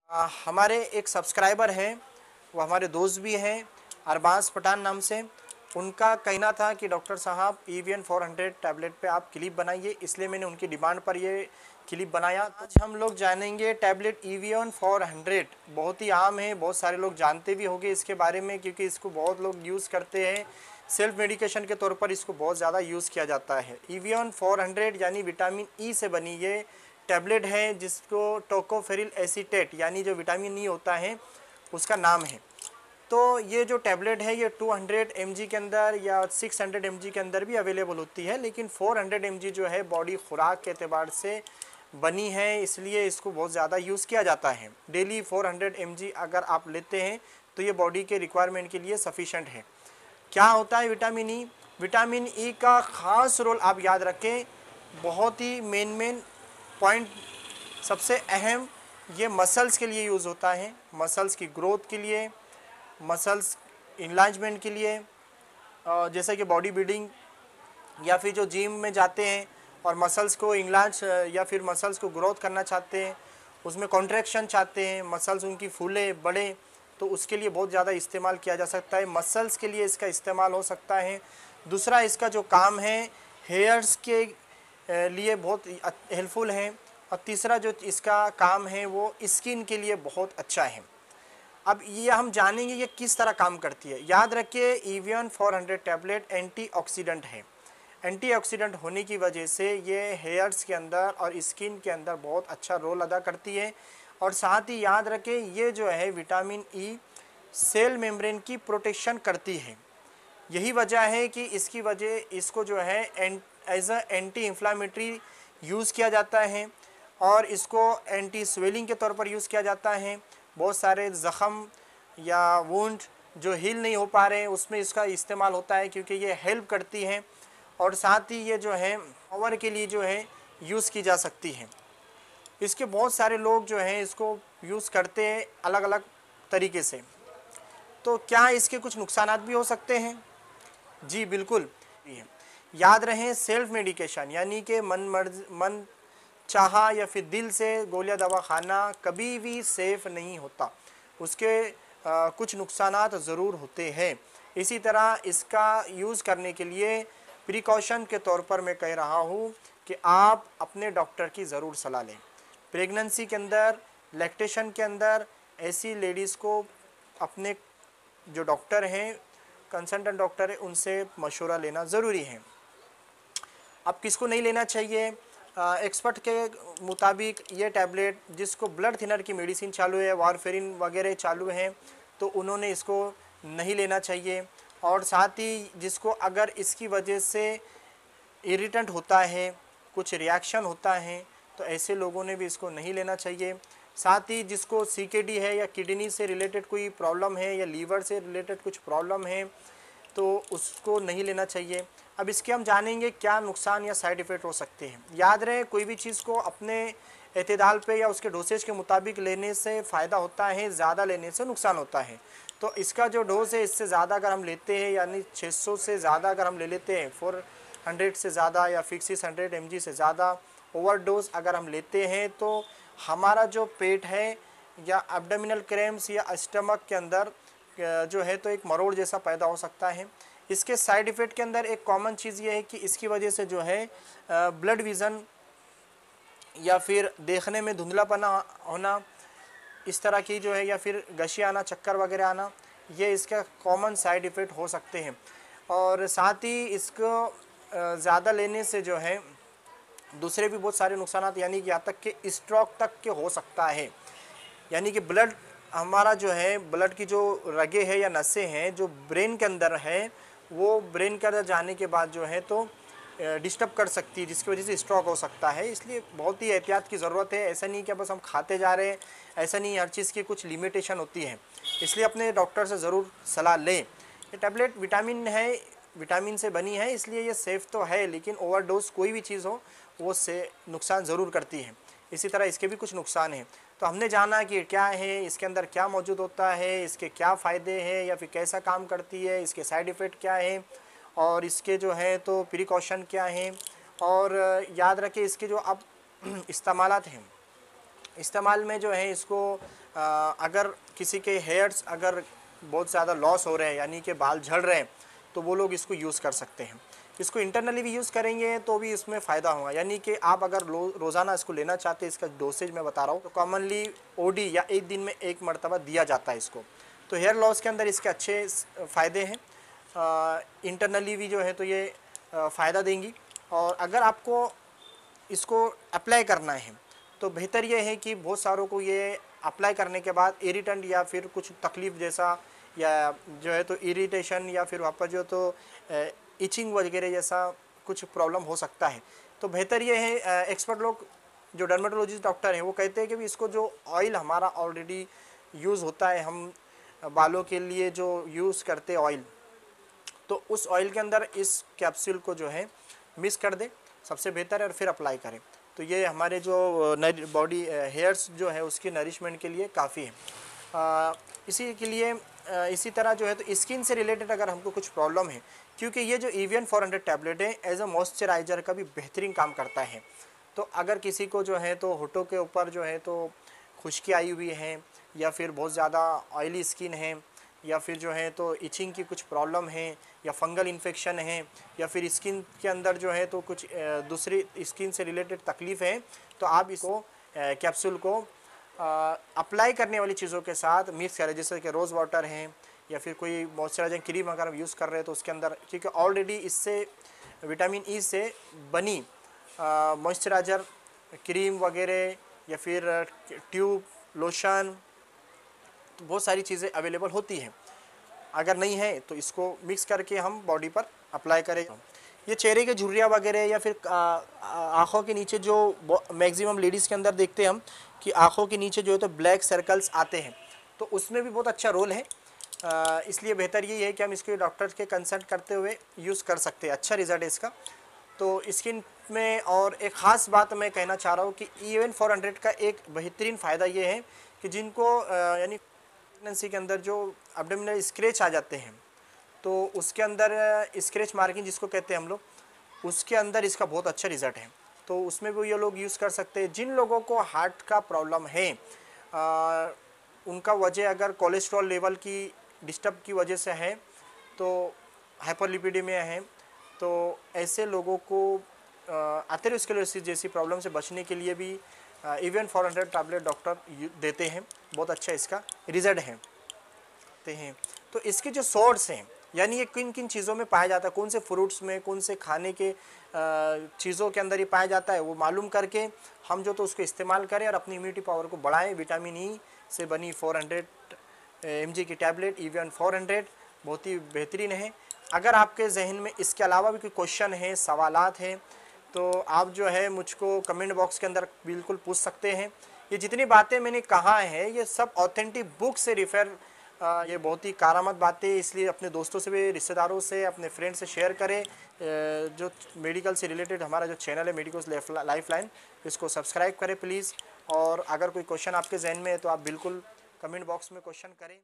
हमारे एक सब्सक्राइबर हैं, वो हमारे दोस्त भी हैं, अरबाज पठान नाम से। उनका कहना था कि डॉक्टर साहब EVN 400 टैबलेट पे आप क्लिप बनाइए, इसलिए मैंने उनकी डिमांड पर ये क्लिप बनाया। आज हम लोग जानेंगे टैबलेट EVN 400 बहुत ही आम है, बहुत सारे लोग जानते भी होंगे इसके बारे में, क्योंकि इसको बहुत लोग यूज़ करते हैं। सेल्फ मेडिकेशन के तौर पर इसको बहुत ज़्यादा यूज़ किया जाता है। EVN 400 यानी विटामिन ई से बनी ये टैबलेट है, जिसको टोकोफेरिल एसीटेट यानी जो विटामिन ई होता है उसका नाम है। तो ये जो टैबलेट है ये 200 mg के अंदर या 600 mg के अंदर भी अवेलेबल होती है, लेकिन 400 mg जो है बॉडी खुराक के अतबार से बनी है, इसलिए इसको बहुत ज़्यादा यूज़ किया जाता है। डेली 400 mg अगर आप लेते हैं तो ये बॉडी के रिक्वायरमेंट के लिए सफिशेंट है। क्या होता है विटामिन ई? विटामिन ई का ख़ास रोल आप याद रखें, बहुत ही मेन पॉइंट, सबसे अहम, ये मसल्स के लिए यूज़ होता है, मसल्स की ग्रोथ के लिए, मसल्स इनलार्जमेंट के लिए। जैसे कि बॉडी बिल्डिंग या फिर जो जिम में जाते हैं और मसल्स को इनलार्ज या फिर मसल्स को ग्रोथ करना चाहते हैं, उसमें कॉन्ट्रैक्शन चाहते हैं, मसल्स उनकी फूले बढ़े, तो उसके लिए बहुत ज़्यादा इस्तेमाल किया जा सकता है। मसल्स के लिए इसका इस्तेमाल हो सकता है। दूसरा, इसका जो काम है हेयर्स के लिए बहुत हेल्पफुल है। और तीसरा जो इसका काम है वो स्किन के लिए बहुत अच्छा है। अब ये हम जानेंगे ये किस तरह काम करती है। याद रखिए, EVN 400 टैबलेट एंटीऑक्सीडेंट है। एंटीऑक्सीडेंट होने की वजह से ये हेयर्स के अंदर और स्किन के अंदर बहुत अच्छा रोल अदा करती है। और साथ ही याद रखें, ये जो है विटामिन ई सेल मेम्ब्रेन की प्रोटेक्शन करती है। यही वजह है कि इसकी वजह इसको जो है as a anti inflammatory use किया जाता है, और इसको एंटी स्वेलिंग के तौर पर यूज़ किया जाता है। बहुत सारे ज़ख़म या वुंड जो हील नहीं हो पा रहे हैं उसमें इसका इस्तेमाल होता है, क्योंकि ये हेल्प करती है। और साथ ही ये जो है पावर के लिए जो है यूज़ की जा सकती है। इसके बहुत सारे लोग जो हैं इसको यूज़ करते हैं अलग अलग तरीके से। तो क्या इसके कुछ नुकसानात भी हो सकते हैं? जी बिल्कुल। याद रहे, सेल्फ मेडिकेशन यानी कि मन चाहा या फिर दिल से गोलियां दवा खाना कभी भी सेफ़ नहीं होता। उसके कुछ नुकसानात ज़रूर होते हैं। इसी तरह इसका यूज़ करने के लिए प्रिकॉशन के तौर पर मैं कह रहा हूँ कि आप अपने डॉक्टर की ज़रूर सलाह लें। प्रेगनेंसी के अंदर, लैक्टेशन के अंदर ऐसी लेडीज़ को अपने जो डॉक्टर हैं, कंसल्टेंट डॉक्टर है, उनसे मशवरा लेना ज़रूरी है। अब किसको नहीं लेना चाहिए? एक्सपर्ट के मुताबिक ये टैबलेट जिसको ब्लड थिनर की मेडिसिन चालू है, वारफेरिन वगैरह चालू हैं, तो उन्होंने इसको नहीं लेना चाहिए। और साथ ही जिसको अगर इसकी वजह से इरिटेंट होता है, कुछ रिएक्शन होता है, तो ऐसे लोगों ने भी इसको नहीं लेना चाहिए। साथ ही जिसको CKD है या किडनी से रिलेटेड कोई प्रॉब्लम है या लीवर से रिलेटेड कुछ प्रॉब्लम है, तो उसको नहीं लेना चाहिए। अब इसके हम जानेंगे क्या नुकसान या साइड इफ़ेक्ट हो सकते हैं। याद रहे, कोई भी चीज़ को अपने एतदाल पे या उसके डोसेज के मुताबिक लेने से फ़ायदा होता है, ज़्यादा लेने से नुकसान होता है। तो इसका जो डोज है इससे ज़्यादा अगर हम लेते हैं, यानी 600 से ज़्यादा अगर हम ले लेते हैं, 400 से ज़्यादा या फिर 600 mg से ज़्यादा ओवरडोज अगर हम लेते हैं, तो हमारा जो पेट है या एब्डोमिनल क्रैम्प्स या स्टमक के अंदर जो है तो एक मरोड़ जैसा पैदा हो सकता है। इसके साइड इफ़ेक्ट के अंदर एक कॉमन चीज़ ये है कि इसकी वजह से जो है ब्लड विज़न या फिर देखने में धुंधलापना होना, इस तरह की जो है, या फिर गशी आना, चक्कर वगैरह आना, ये इसका कॉमन साइड इफ़ेक्ट हो सकते हैं। और साथ ही इसको ज़्यादा लेने से जो है दूसरे भी बहुत सारे नुकसानात, यानी कि यहाँ तक कि स्ट्रोक तक के हो सकता है। यानी कि ब्लड हमारा जो है, ब्लड की जो रगे हैं या नसें हैं जो ब्रेन के अंदर है, वो ब्रेन के अंदर जाने के बाद जो है तो डिस्टर्ब कर सकती है, जिसकी वजह से स्ट्रोक हो सकता है। इसलिए बहुत ही एहतियात की ज़रूरत है। ऐसा नहीं कि बस हम खाते जा रहे हैं, ऐसा नहीं, हर चीज़ की कुछ लिमिटेशन होती है। इसलिए अपने डॉक्टर से ज़रूर सलाह लें। ये टैबलेट विटामिन है, विटामिन से बनी है, इसलिए ये सेफ़ तो है, लेकिन ओवरडोज कोई भी चीज़ हो वो से नुकसान ज़रूर करती है। इसी तरह इसके भी कुछ नुकसान हैं। तो हमने जाना कि क्या है, इसके अंदर क्या मौजूद होता है, इसके क्या फ़ायदे हैं या फिर कैसा काम करती है, इसके साइड इफ़ेक्ट क्या है, और इसके जो है तो प्रिकॉशन क्या हैं। और याद रखें, इसके जो अब इस्तेमालात हैं, इस्तेमाल में जो है इसको अगर किसी के हेयर्स अगर बहुत ज़्यादा लॉस हो रहे हैं, यानी कि बाल झड़ रहे हैं, तो वो लोग इसको यूज़ कर सकते हैं। इसको इंटरनली भी यूज़ करेंगे तो भी इसमें फ़ायदा होगा, यानी कि आप अगर रोज़ाना इसको लेना चाहते हैं, इसका डोसेज मैं बता रहा हूँ, तो कॉमनली ओडी या एक दिन में एक मरतबा दिया जाता है इसको। तो हेयर लॉस के अंदर इसके अच्छे फ़ायदे हैं, इंटरनली भी जो है तो ये फ़ायदा देंगी। और अगर आपको इसको अप्लाई करना है तो बेहतर ये है कि बहुत सारों को ये अप्लाई करने के बाद इरिटेंट या फिर कुछ तकलीफ़ जैसा या जो है तो इरिटेशन या फिर वहाँ पर जो तो इचिंग वगैरह जैसा कुछ प्रॉब्लम हो सकता है। तो बेहतर ये है, एक्सपर्ट लोग जो डर्मेटोलॉजिस्ट डॉक्टर हैं वो कहते हैं कि भी इसको जो ऑयल हमारा ऑलरेडी यूज़ होता है, हम बालों के लिए जो यूज़ करते हैं ऑयल, तो उस ऑयल के अंदर इस कैप्सूल को जो है मिक्स कर दें, सबसे बेहतर है, और फिर अप्लाई करें। तो ये हमारे जो बॉडी हेयर्स जो है उसकी नरिशमेंट के लिए काफ़ी है। इसी के लिए इसी तरह जो है तो स्किन से रिलेटेड अगर हमको कुछ प्रॉब्लम है, क्योंकि ये जो EVN 400 टैबलेट है एज अ मॉइस्चराइज़र का भी बेहतरीन काम करता है। तो अगर किसी को जो है तो होठों के ऊपर जो है तो खुश्की आई हुई है, या फिर बहुत ज़्यादा ऑयली स्किन है, या फिर जो है तो इचिंग की कुछ प्रॉब्लम है, या फंगल इन्फेक्शन है, या फिर स्किन के अंदर जो है तो कुछ दूसरी स्किन से रिलेटेड तकलीफ़ है, तो आप इसको कैप्सूल को अप्लाई करने वाली चीज़ों के साथ मिक्स करें, जैसे कि रोज़ वाटर है, या फिर कोई मॉइस्चराइजिंग क्रीम अगर हम यूज़ कर रहे हैं तो उसके अंदर, क्योंकि ऑलरेडी इससे विटामिन ई से बनी मॉइस्चराइज़र क्रीम वगैरह या फिर ट्यूब लोशन, तो बहुत सारी चीज़ें अवेलेबल होती हैं। अगर नहीं है तो इसको मिक्स करके हम बॉडी पर अप्लाई करें। ये चेहरे के झुर्रियाँ वगैरह या फिर आँखों के नीचे जो मैक्सिमम लेडीज़ के अंदर देखते हैं हम कि आँखों के नीचे जो है तो ब्लैक सर्कल्स आते हैं, तो उसमें भी बहुत अच्छा रोल है। इसलिए बेहतर यही है कि हम इसके डॉक्टर के कंसल्ट करते हुए यूज़ कर सकते हैं, अच्छा रिज़ल्ट है इसका। तो स्किन में और एक ख़ास बात मैं कहना चाह रहा हूँ कि EVN 400 का एक बेहतरीन फ़ायदा ये है कि जिनको यानी प्रेगनेंसी के अंदर जो एब्डोमिनल स्क्रैच आ जाते हैं, तो उसके अंदर स्क्रैच मार्किंग जिसको कहते हैं हम लोग, उसके अंदर इसका बहुत अच्छा रिज़ल्ट है, तो उसमें भी ये लोग यूज़ कर सकते हैं। जिन लोगों को हार्ट का प्रॉब्लम है, उनका वजह अगर कोलेस्ट्रॉल लेवल की डिस्टर्ब की वजह से है, तो हाइपरलिपिडेमिया है, तो ऐसे लोगों को एथेरोस्क्लेरोसिस जैसी प्रॉब्लम से बचने के लिए भी EVN 400 टैबलेट डॉक्टर देते हैं, बहुत अच्छा इसका रिज़ल्ट है। तो इसके जो सोर्स हैं, यानी ये किन किन चीज़ों में पाया जाता है, कौन से फ्रूट्स में, कौन से खाने के चीज़ों के अंदर ये पाया जाता है, वो मालूम करके हम जो तो उसको इस्तेमाल करें और अपनी इम्यूनिटी पावर को बढ़ाएं। विटामिन ई से बनी 400 mg की टैबलेट EVN 400 बहुत ही बेहतरीन है। अगर आपके जहन में इसके अलावा भी कोई क्वेश्चन है, सवालात हैं, तो आप जो है मुझको कमेंट बॉक्स के अंदर बिल्कुल पूछ सकते हैं। ये जितनी बातें मैंने कहा है ये सब ऑथेंटिक बुक से रेफ़र, ये बहुत ही कारामद बातें, इसलिए अपने दोस्तों से भी, रिश्तेदारों से, अपने फ्रेंड से शेयर करें। जो मेडिकल से रिलेटेड हमारा जो चैनल है मेडिकोस लाइफलाइन, इसको सब्सक्राइब करें प्लीज़। और अगर कोई क्वेश्चन आपके जहन में है तो आप बिल्कुल कमेंट बॉक्स में क्वेश्चन करें।